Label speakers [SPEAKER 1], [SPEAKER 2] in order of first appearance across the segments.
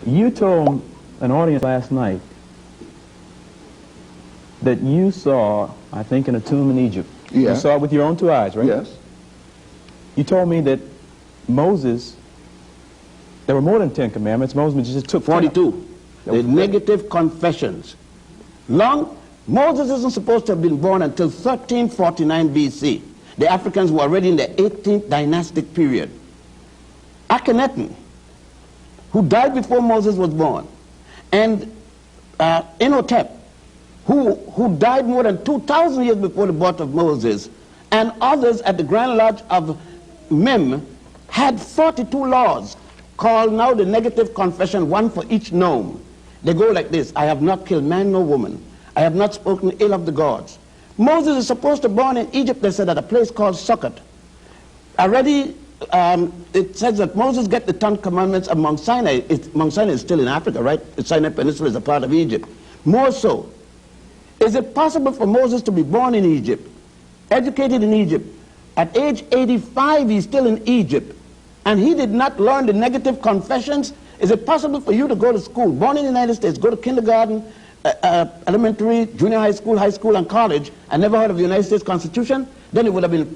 [SPEAKER 1] You told an audience last night that you saw, I think, in a tomb in Egypt.
[SPEAKER 2] Yeah.
[SPEAKER 1] You saw it with your own two eyes, right?
[SPEAKER 2] Yes.
[SPEAKER 1] You told me that Moses, there were more than 10 commandments. Moses just took
[SPEAKER 3] 42. The negative confessions. Moses isn't supposed to have been born until 1349 BC. The Africans were already in the 18th dynastic period. Akhenaten, who died before Moses was born, and Imhotep, who died more than 2,000 years before the birth of Moses, and others at the Grand Lodge of Mem had 42 laws called now the negative confession, one for each nome. They go like this: I have not killed man nor woman. I have not spoken ill of the gods. Moses is supposed to be born in Egypt, they said, at a place called Sukkot. Already, it says that Moses get the 10 commandments of Mount Sinai. Mount Sinai is still in Africa, right? The Sinai Peninsula is a part of Egypt. More so, is it possible for Moses to be born in Egypt, educated in Egypt? At age 85, he's still in Egypt, and he did not learn the negative confessions? Is it possible for you to go to school, born in the United States, go to kindergarten, elementary, junior high school, and college, and never heard of the United States Constitution? Then it would have been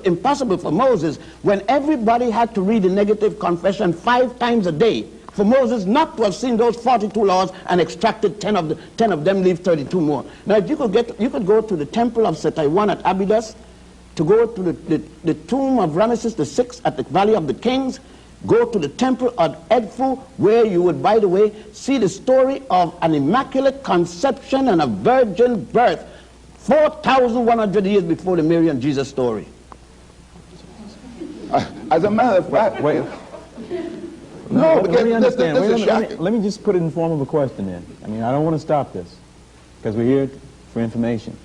[SPEAKER 3] impossible for Moses, when everybody had to read the negative confession 5 times a day, for Moses not to have seen those 42 laws and extracted 10 of them, leave 32 more. Now, if you could go to the temple of Setaiwan at Abydos, to go to the tomb of Ramesses VI at the Valley of the Kings, go to the temple of Edfu, where you would, by the way, see the story of an immaculate conception and a virgin birth 4,100 years before the Mary and Jesus story.
[SPEAKER 2] As a matter of fact,
[SPEAKER 1] Wait.
[SPEAKER 2] no,
[SPEAKER 1] Let me understand.
[SPEAKER 2] this is shocking.
[SPEAKER 1] Let me just put it in form of a question then. I mean, I don't want to stop this, because we're here for information.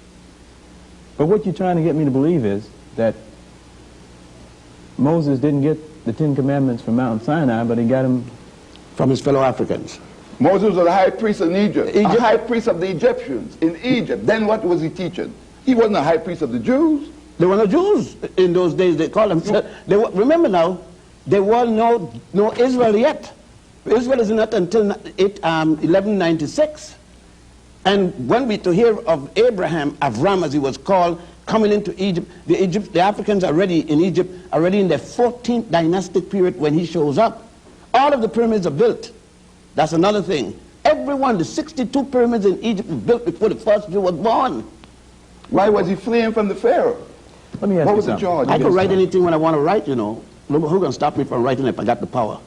[SPEAKER 1] But what you're trying to get me to believe is that Moses didn't get the 10 commandments from Mount Sinai, but he got them
[SPEAKER 3] From his fellow Africans.
[SPEAKER 2] Moses was the high priest in Egypt, a high priest of the Egyptians in Egypt. Then what was he teaching? He wasn't a high priest of the Jews.
[SPEAKER 3] There were no Jews in those days. They called themselves. Remember now, there was no Israel yet. Israel is not until 1196. And when we to hear of Abraham, Avram as he was called, coming into Egypt, the Africans are already in Egypt, already in the 14th dynastic period when he shows up. All of the pyramids are built. That's another thing. The 62 pyramids in Egypt were built before the first Jew was born.
[SPEAKER 2] Why was he fleeing from the Pharaoh?
[SPEAKER 1] Let me ask
[SPEAKER 2] What
[SPEAKER 1] you
[SPEAKER 2] was the
[SPEAKER 1] something.
[SPEAKER 2] charge?
[SPEAKER 3] I could write anything when I want to write, you know. Who can stop me from writing if I got the power?